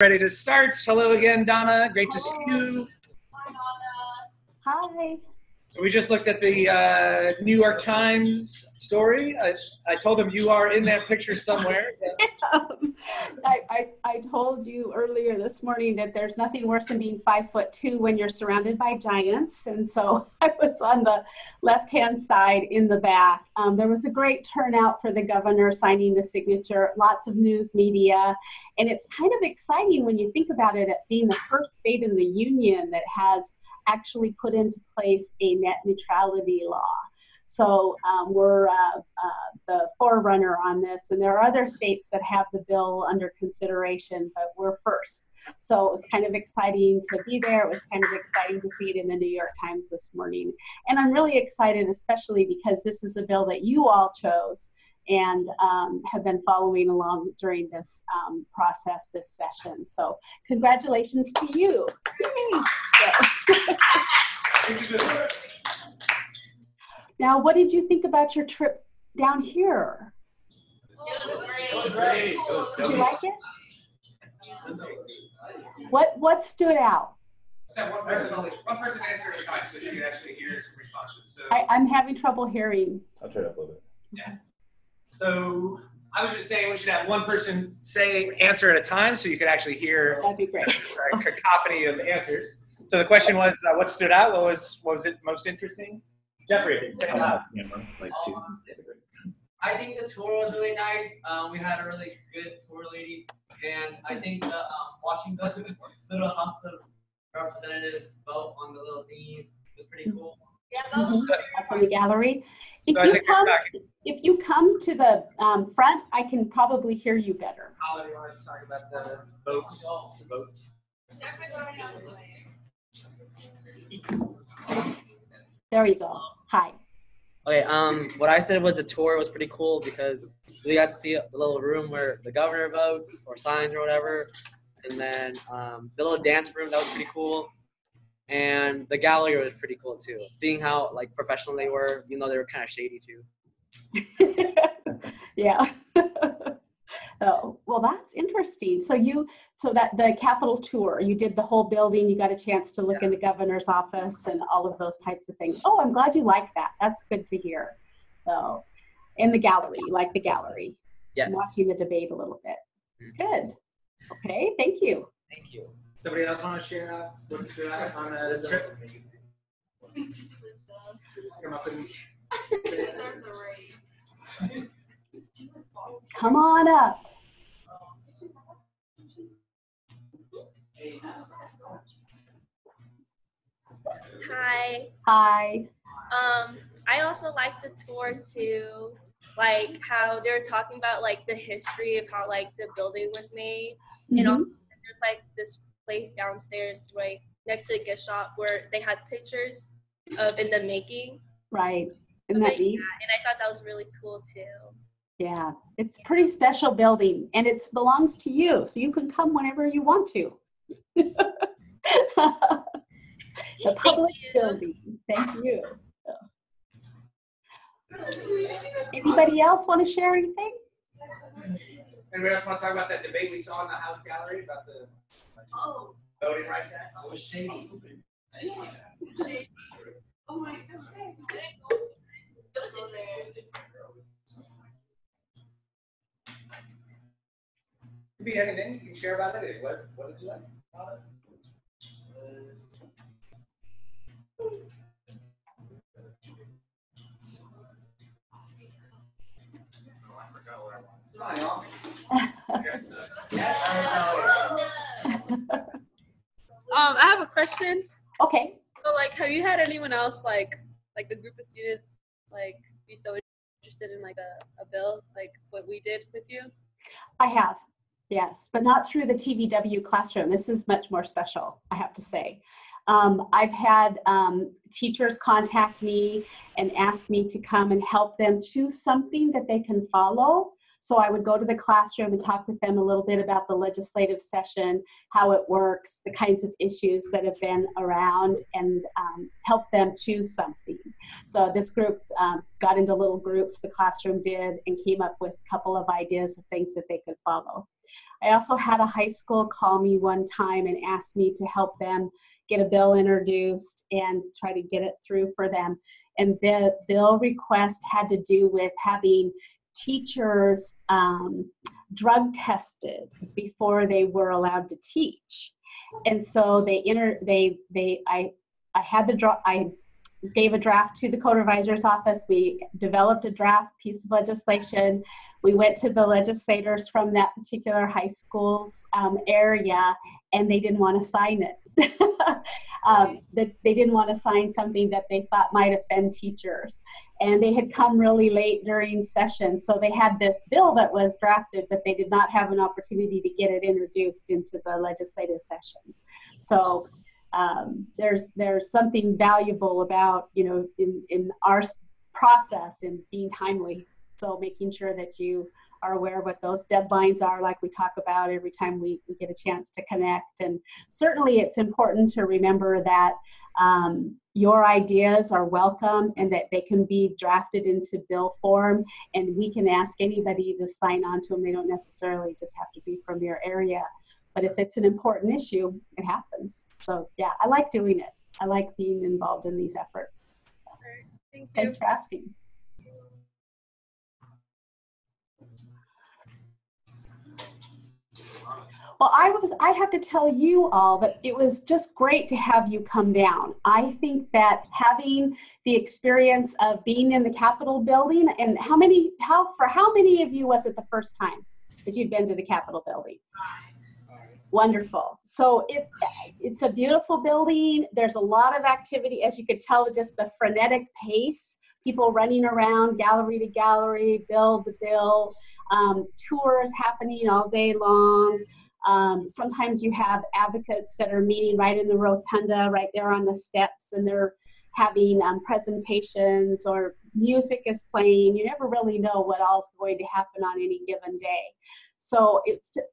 Ready to start. Hello again, Donna. Great to see you. Hi, Donna. Hi. So we just looked at the New York Times story. I told them you are in that picture somewhere. I told you earlier this morning that there's nothing worse than being 5'2" when you're surrounded by giants. And so I was on the left-hand side in the back. There was a great turnout for the governor signing the signature, lots of news media. And it's kind of exciting when you think about it, being the first state in the union that has actually put into place a net neutrality law. So we're the forerunner on this, and there are other states that have the bill under consideration, but we're first. So it was kind of exciting to be there. It was kind of exciting to see it in the New York Times this morning. And I'm really excited, especially because this is a bill that you all chose and have been following along during this process, this session. So congratulations to you. Now, what did you think about your trip down here? It was great. Did you like it? What stood out? One person answer at a time so she can actually hear some responses. So I'm having trouble hearing. I'll try to upload it. Yeah. So I was just saying we should have one person answer at a time so you could actually hear. That'd be great. A cacophony of answers. So the question was, what stood out? What was it most interesting? Jeffrey, like two. I think the tour was really nice. We had a really good tour lady, and I think watching the little House of Representatives vote on the little thingies was pretty cool. Yeah, that was From the gallery. If you come to the front, I can probably hear you better. Holly wants to talk about the votes. The vote. There you go. Hi. Okay, what I said was the tour was pretty cool because we got to see a little room where the governor votes or signs or whatever, and then the little dance room, that was pretty cool, and the gallery was pretty cool too. Seeing how like professional they were, even though they were kind of shady too. Yeah. Oh, well, that's interesting. So that the Capitol tour, you did the whole building, you got a chance to look in the governor's office and all of those types of things. Oh, I'm glad you like that. That's good to hear. So, in the gallery, you like the gallery. Yes. I'm watching the debate a little bit. Good. Okay, thank you. Thank you. Somebody else want to share what stood out on the trip? Just come up and Come on up. Hi. Hi. I also liked the tour too, like how they were talking about like the history of how like the building was made, and also there's like this place downstairs right next to the gift shop where they had pictures of in the making. Right. Isn't that neat? Yeah, and I thought that was really cool too. Yeah, it's a pretty special building, and it belongs to you, so you can come whenever you want to. The public building. Thank you. Anybody else want to share anything? anybody else want to talk about that debate we saw in the House gallery about the Voting Rights Act? It was shady. Oh my gosh. Could be anything you can share about it. What did you like about it? I have a question. Okay. So, like, have you had anyone else, like a group of students, like, be so interested in, like, a bill, like what we did with you? I have, yes, but not through the TVW classroom. This is much more special, I have to say. I've had teachers contact me and ask me to come and help them choose something that they can follow. So I would go to the classroom and talk with them a little bit about the legislative session, how it works, the kinds of issues that have been around, and help them choose something. So this group got into little groups, the classroom did, and came up with a couple of ideas of things that they could follow. I also had a high school call me one time and ask me to help them get a bill introduced and try to get it through for them. And the bill request had to do with having teachers drug tested before they were allowed to teach. And so I gave a draft to the code advisor's office. We developed a draft piece of legislation. We went to the legislators from that particular high school's area, and they didn't want to sign it. They didn't want to sign something that they thought might offend teachers. And they had come really late during session. So they had this bill that was drafted, but they did not have an opportunity to get it introduced into the legislative session. So there's something valuable about, in our process and being timely. So making sure that you are aware of what those deadlines are, like we talk about every time we get a chance to connect. And certainly it's important to remember that your ideas are welcome and that they can be drafted into bill form, and we can ask anybody to sign on to them. They don't necessarily just have to be from your area. But if it's an important issue, it happens. So yeah, I like doing it. I like being involved in these efforts. Thank you. Thanks for asking. Well, I have to tell you all that it was just great to have you come down. I think that having the experience of being in the Capitol building, and how many of you was it the first time that you'd been to the Capitol building? Wonderful. So it's a beautiful building. There's a lot of activity, as you could tell, just the frenetic pace, people running around gallery to gallery, bill to bill, tours happening all day long. Sometimes you have advocates that are meeting right in the rotunda, right there on the steps, and they're having presentations, or music is playing. You never really know what all is going to happen on any given day. So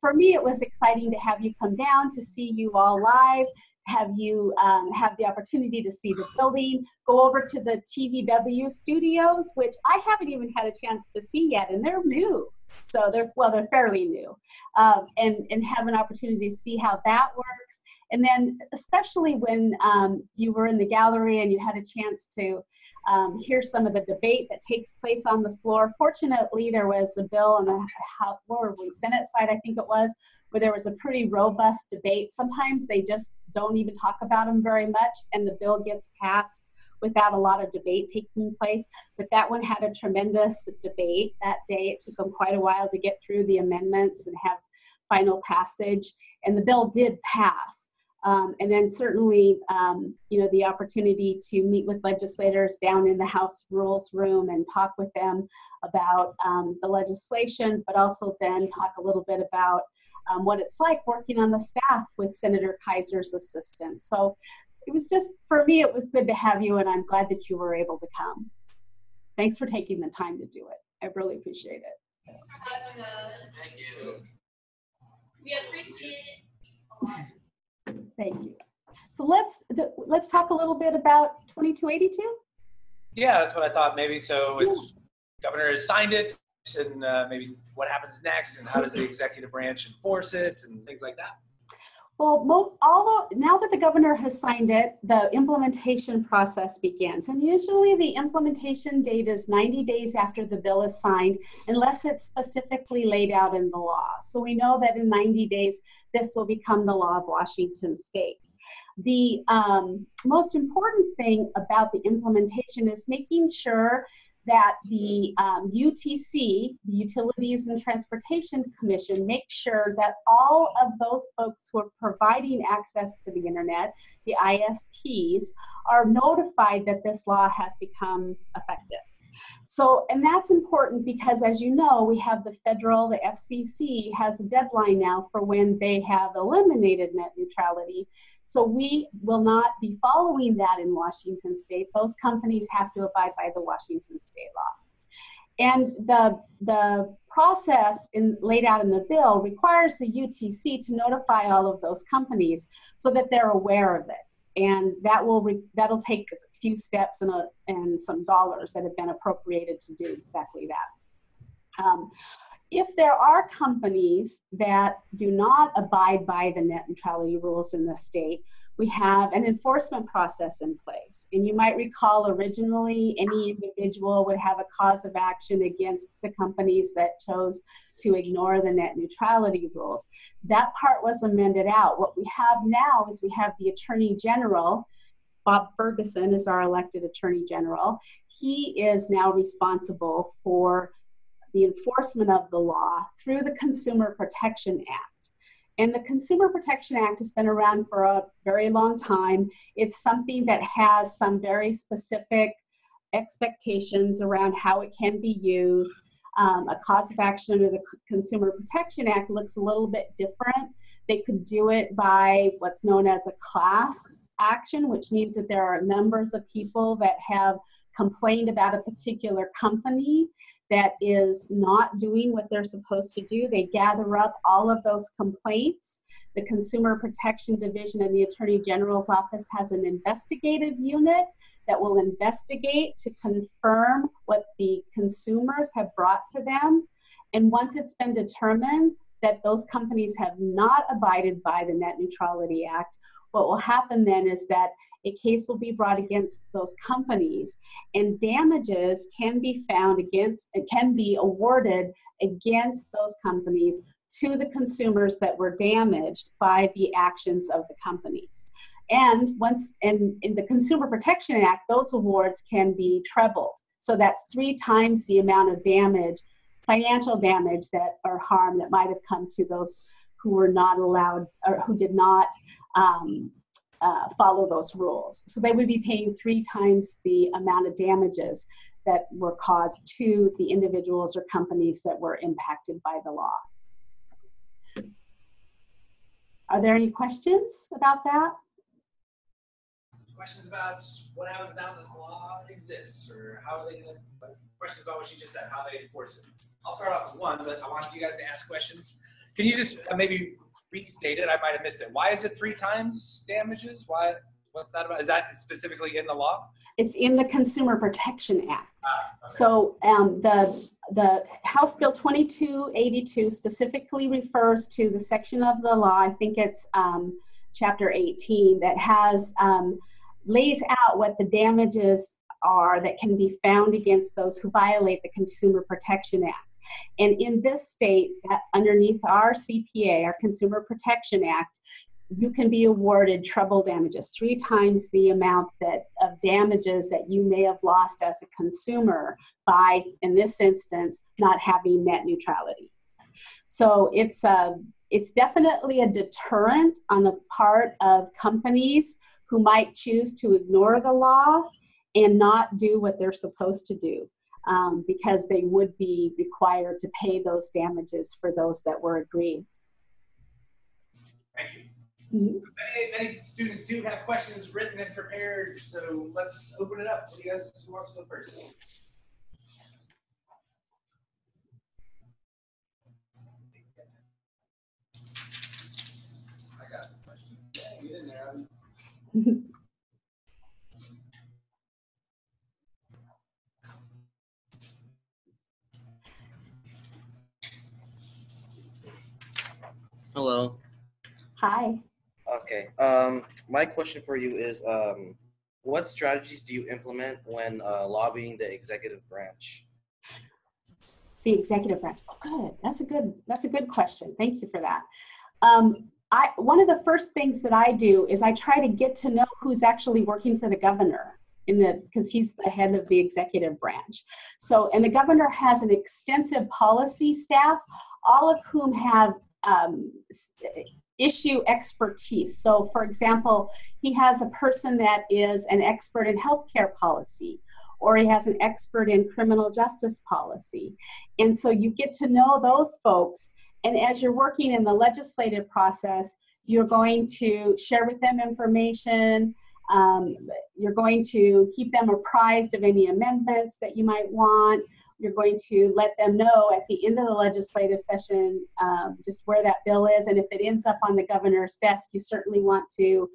for me, it was exciting to have you come down, to see you all live, have you have the opportunity to see the building, go over to the TVW studios, which I haven't even had a chance to see yet, and they're new. So they're fairly new, and have an opportunity to see how that works. And then especially when you were in the gallery and you had a chance to hear some of the debate that takes place on the floor. Fortunately, there was a bill on the House or Senate side, I think it was, where there was a pretty robust debate. Sometimes they just don't even talk about them very much, and the bill gets passed without a lot of debate taking place. But that one had a tremendous debate that day. It took them quite a while to get through the amendments and have final passage, and the bill did pass. And then certainly, the opportunity to meet with legislators down in the House Rules Room and talk with them about the legislation, but also then talk a little bit about what it's like working on the staff with Senator Kaiser's assistance. So it was just, for me, it was good to have you, and I'm glad that you were able to come. Thanks for taking the time to do it. I really appreciate it. Thanks for having us. Thank you. We appreciate it. Thank you. So let's talk a little bit about 2282. Yeah, that's what I thought. Maybe so. It's governor has signed it, and maybe what happens next, and how does the executive branch enforce it, and things like that. Well, although now that the governor has signed it, the implementation process begins. And usually the implementation date is 90 days after the bill is signed, unless it's specifically laid out in the law. So we know that in 90 days, this will become the law of Washington State. The most important thing about the implementation is making sure that the UTC, the Utilities and Transportation Commission, make sure that all of those folks who are providing access to the internet, the ISPs, are notified that this law has become effective. So, and that's important because, as you know, we have the FCC has a deadline now for when they have eliminated net neutrality. So we will not be following that in Washington State. Those companies have to abide by the Washington State law. And the process laid out in the bill requires the UTC to notify all of those companies so that they're aware of it. And that'll take a few steps and some dollars that have been appropriated to do exactly that. if there are companies that do not abide by the net neutrality rules in the state, we have an enforcement process in place. And you might recall originally any individual would have a cause of action against the companies that chose to ignore the net neutrality rules. That part was amended out. What we have now is we have the Attorney General. Bob Ferguson is our elected Attorney General. He is now responsible for the enforcement of the law through the Consumer Protection Act. And the Consumer Protection Act has been around for a very long time. It's something that has some very specific expectations around how it can be used. A cause of action under the Consumer Protection Act looks a little bit different. They could do it by what's known as a class action, which means that there are numbers of people that have complained about a particular company that is not doing what they're supposed to do. They gather up all of those complaints. The Consumer Protection Division in the Attorney General's office has an investigative unit that will investigate to confirm what the consumers have brought to them. And once it's been determined that those companies have not abided by the Net Neutrality Act, what will happen then is that a case will be brought against those companies, and damages can be found against, it can be awarded against those companies to the consumers that were damaged by the actions of the companies. And once in the Consumer Protection Act, those awards can be trebled. So that's 3 times the amount of damage, financial damage that or harm that might have come to those who were not allowed or who did not follow those rules. So they would be paying 3 times the amount of damages that were caused to the individuals or companies that were impacted by the law. Are there any questions about that? Questions about what happens now that the law exists, or how are they going to, questions about what she just said, how they enforce it. I'll start off with one, but I want you guys to ask questions. Can you just maybe restate it? I might have missed it. Why is it 3 times damages? Why? What's that about? Is that specifically in the law? It's in the Consumer Protection Act. Okay. So the House Bill 2282 specifically refers to the section of the law, I think it's Chapter 18, that has lays out what the damages are that can be found against those who violate the Consumer Protection Act. And in this state, underneath our CPA, our Consumer Protection Act, you can be awarded treble damages, 3 times the amount of damages that you may have lost as a consumer by, in this instance, not having net neutrality. So it's definitely a deterrent on the part of companies who might choose to ignore the law and not do what they're supposed to do, because they would be required to pay those damages for those that were aggrieved. Thank you. Mm-hmm. Many students do have questions written and prepared, so let's open it up. Who wants to go first? I got a question. Yeah, get in there, Abby. Hello. Hi. Okay. My question for you is, what strategies do you implement when lobbying the executive branch? The executive branch. Oh, good. That's a good question. Thank you for that. One of the first things that I do is I try to get to know who's actually working for the governor because he's the head of the executive branch. So, and the governor has an extensive policy staff, all of whom have issue expertise. So for example, he has a person that is an expert in healthcare policy, or he has an expert in criminal justice policy. And so you get to know those folks. And as you're working in the legislative process, you're going to share with them information. You're going to keep them apprised of any amendments that you might want. You're going to let them know at the end of the legislative session just where that bill is. And if it ends up on the governor's desk, you certainly want to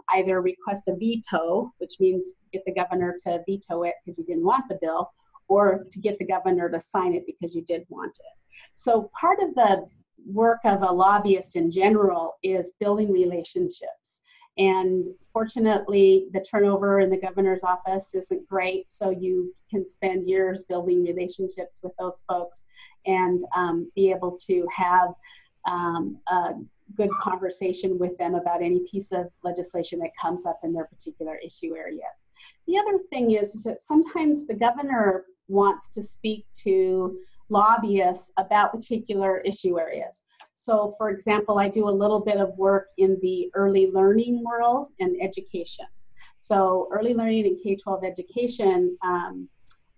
either request a veto, which means get the governor to veto it because you didn't want the bill, or to get the governor to sign it because you did want it. So part of the work of a lobbyist in general is building relationships. And fortunately, the turnover in the governor's office isn't great, so you can spend years building relationships with those folks and be able to have a good conversation with them about any piece of legislation that comes up in their particular issue area. The other thing is that sometimes the governor wants to speak to lobbyists about particular issue areas. So for example, I do a little bit of work in the early learning world and education. So early learning and K-12 education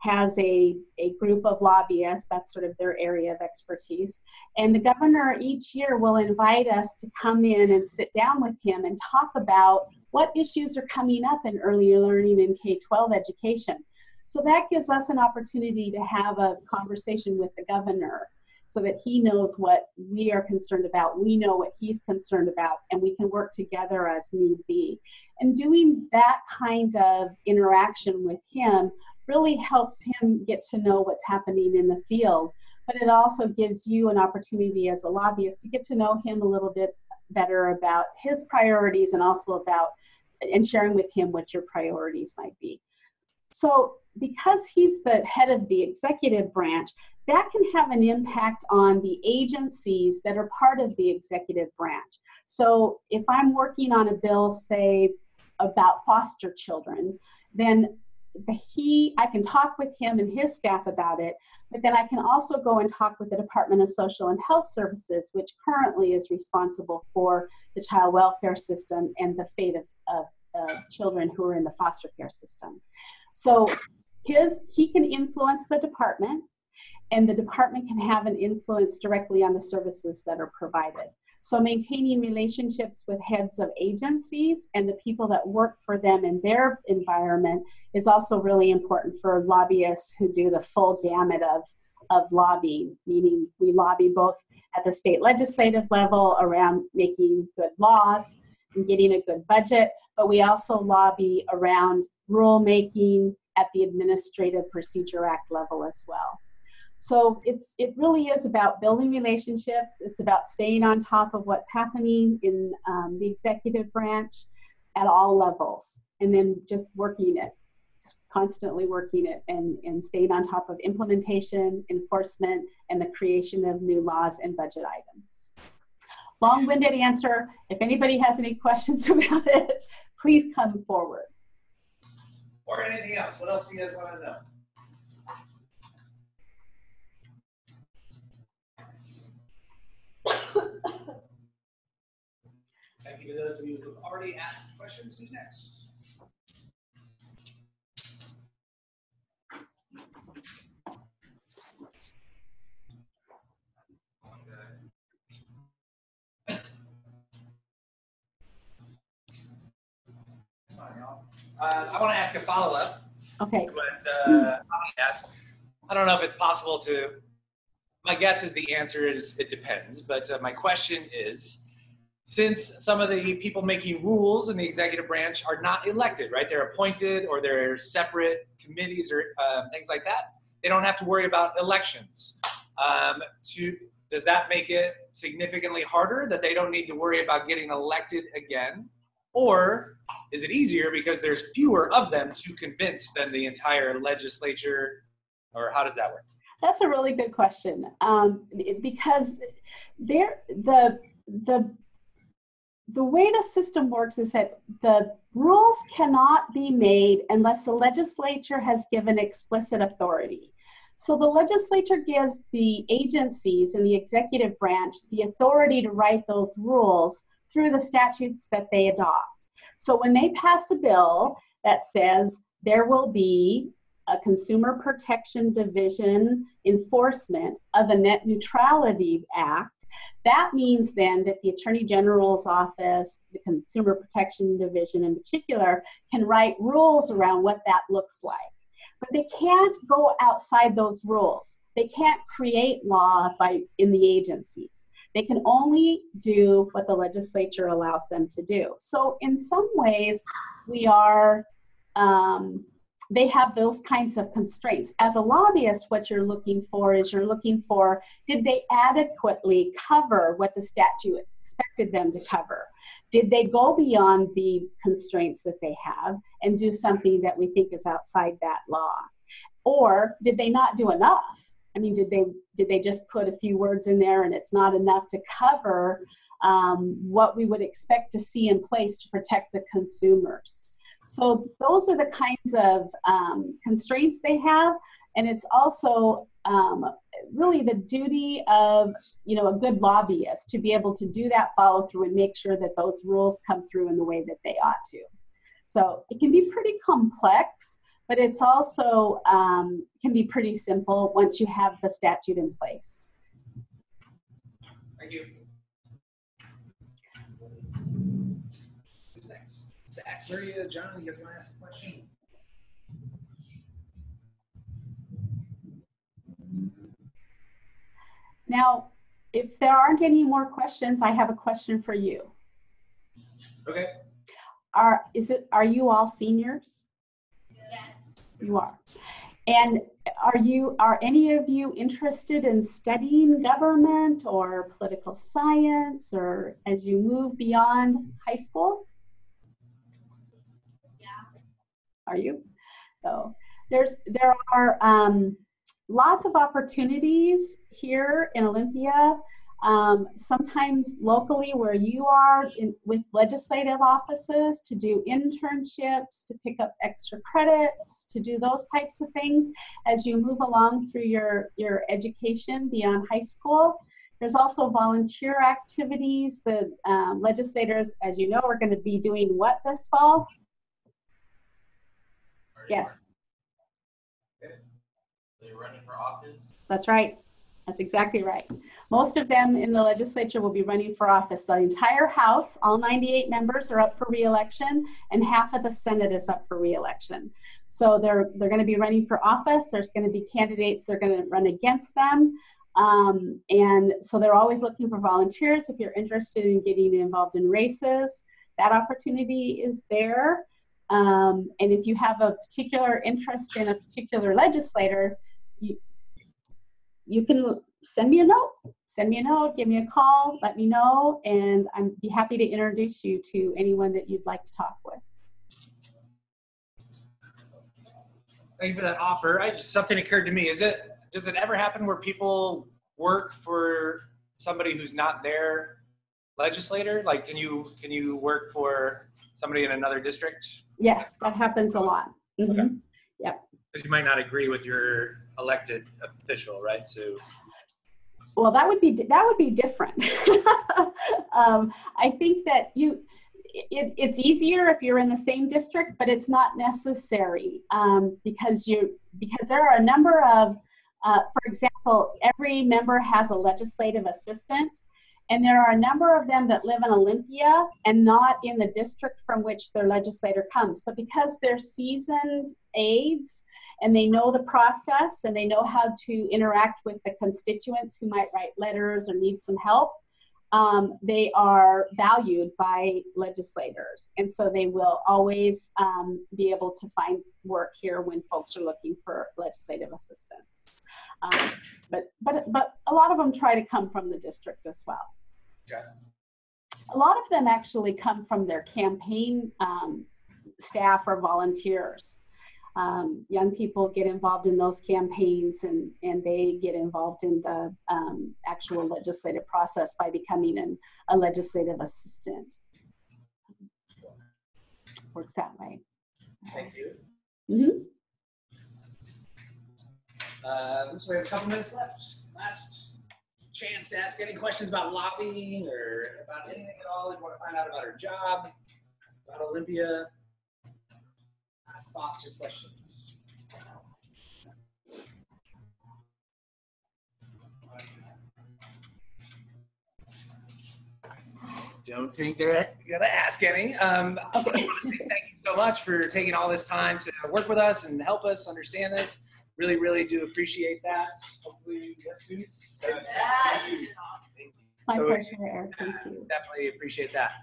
has a group of lobbyists, that's sort of their area of expertise. And the governor each year will invite us to come in and sit down with him and talk about what issues are coming up in early learning and K-12 education. So that gives us an opportunity to have a conversation with the governor so that he knows what we are concerned about, we know what he's concerned about, and we can work together as need be. And doing that kind of interaction with him really helps him get to know what's happening in the field, but it also gives you an opportunity as a lobbyist to get to know him a little bit better about his priorities and also about, and sharing with him what your priorities might be. So because he's the head of the executive branch, that can have an impact on the agencies that are part of the executive branch. So if I'm working on a bill, say, about foster children, then I can talk with him and his staff about it, but then I can also go and talk with the Department of Social and Health Services, which currently is responsible for the child welfare system and the fate of children who are in the foster care system. So he can influence the department, and the department can have an influence directly on the services that are provided. So maintaining relationships with heads of agencies and the people that work for them in their environment is also really important for lobbyists who do the full gamut of lobbying, meaning we lobby both at the state legislative level around making good laws and getting a good budget, but we also lobby around rulemaking at the Administrative Procedure Act level as well. So it really is about building relationships. It's about staying on top of what's happening in the executive branch at all levels, and then just working it, constantly working it, and staying on top of implementation, enforcement, and the creation of new laws and budget items. Long-winded answer. If anybody has any questions about it, please come forward. Or anything else. What else do you guys want to know? Thank you to those of you who have already asked questions. Who's next? I want to ask a follow-up. Okay. But I'll ask. I don't know if it's possible to. My guess is the answer is it depends. But my question is, since some of the people making rules in the executive branch are not elected, right? They're appointed or they're separate committees or things like that. They don't have to worry about elections. Does that make it significantly harder that they don't need to worry about getting elected again? Or is it easier because there's fewer of them to convince than the entire legislature? Or how does that work? That's a really good question, because the way the system works is that the rules cannot be made unless the legislature has given explicit authority. So the legislature gives the agencies in the executive branch the authority to write those rules through the statutes that they adopt. So when they pass a bill that says there will be a Consumer Protection Division enforcement of the Net Neutrality Act, that means then that the Attorney General's office, the Consumer Protection Division in particular, can write rules around what that looks like. But they can't go outside those rules. They can't create law in the agencies. They can only do what the legislature allows them to do. So in some ways, we are they have those kinds of constraints. As a lobbyist, what you're looking for is did they adequately cover what the statute expected them to cover? Did they go beyond the constraints that they have and do something that we think is outside that law? Or did they not do enough? I mean, did they just put a few words in there and it's not enough to cover what we would expect to see in place to protect the consumers? So those are the kinds of constraints they have, and it's also really the duty of a good lobbyist to be able to do that follow through and make sure that those rules come through in the way that they ought to. So it can be pretty complex, but it's also can be pretty simple once you have the statute in place. Thank you. Who's next? Zach, Maria, John, you guys want to ask a question? Now, if there aren't any more questions, I have a question for you. Okay. Are you all seniors? Yes. You are. And are any of you interested in studying government or political science, or as you move beyond high school? Yeah. Are you? So there are lots of opportunities here in Olympia. Sometimes locally where you are with legislative offices to do internships, to pick up extra credits, to do those types of things as you move along through your education beyond high school. There's also volunteer activities. The legislators, as you know, are going to be doing what this fall? Yes. They're running for office. That's right. That's exactly right. Most of them in the legislature will be running for office. The entire House, all 98 members, are up for re-election, and half of the Senate is up for re-election. So they're going to be running for office. There's going to be candidates that are going to run against them. And so they're always looking for volunteers. If you're interested in getting involved in races, that opportunity is there. And if you have a particular interest in a particular legislator, you can send me a note. Send me a note, give me a call, let me know, and I'd be happy to introduce you to anyone that you'd like to talk with. Thank you for that offer. Something occurred to me. Does it ever happen where people work for somebody who's not their legislator? Like, can you work for somebody in another district? Yes, that happens a lot. Mm-hmm. Okay. Yep. Because you might not agree with your elected official, right? So, well, that would be different. I think that it's easier if you're in the same district, but it's not necessary because there are a number of, for example, every member has a legislative assistant, and there are a number of them that live in Olympia and not in the district from which their legislator comes. But because they're seasoned aides and they know the process and they know how to interact with the constituents who might write letters or need some help, they are valued by legislators. And so they will always be able to find work here when folks are looking for legislative assistance. But a lot of them try to come from the district as well. okay. A lot of them actually come from their campaign staff or volunteers. Young people get involved in those campaigns and they get involved in the actual legislative process by becoming a legislative assistant. Works that way. Thank you. Mm-hmm. So we have a couple minutes left. Last chance to ask any questions about lobbying or about anything at all. You want to find out about our job, about Olympia. Last thoughts or questions? Don't think they're gonna ask any. I want to say thank you so much for taking all this time to work with us and help us understand this. Really, really do appreciate that. Hopefully, yes, students. My So- pleasure, Eric. Thank you. Definitely appreciate that.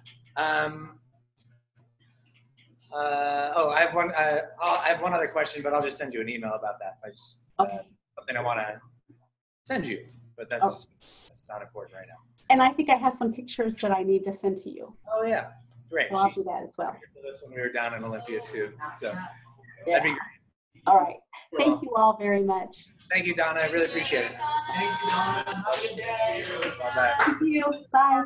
I have one. I have one other question, but I'll just send you an email about that. I just Okay. something I want to send you, but that's not important right now. And I think I have some pictures that I need to send to you. Oh yeah, great. So I'll She do that as well. that's when we were down in Olympia too. So Yeah. that'd be great. All right. Thank you all very much. Thank you, Donna. I really appreciate it. Thank you, Donna. Have a good day. Bye bye. Thank you. Bye.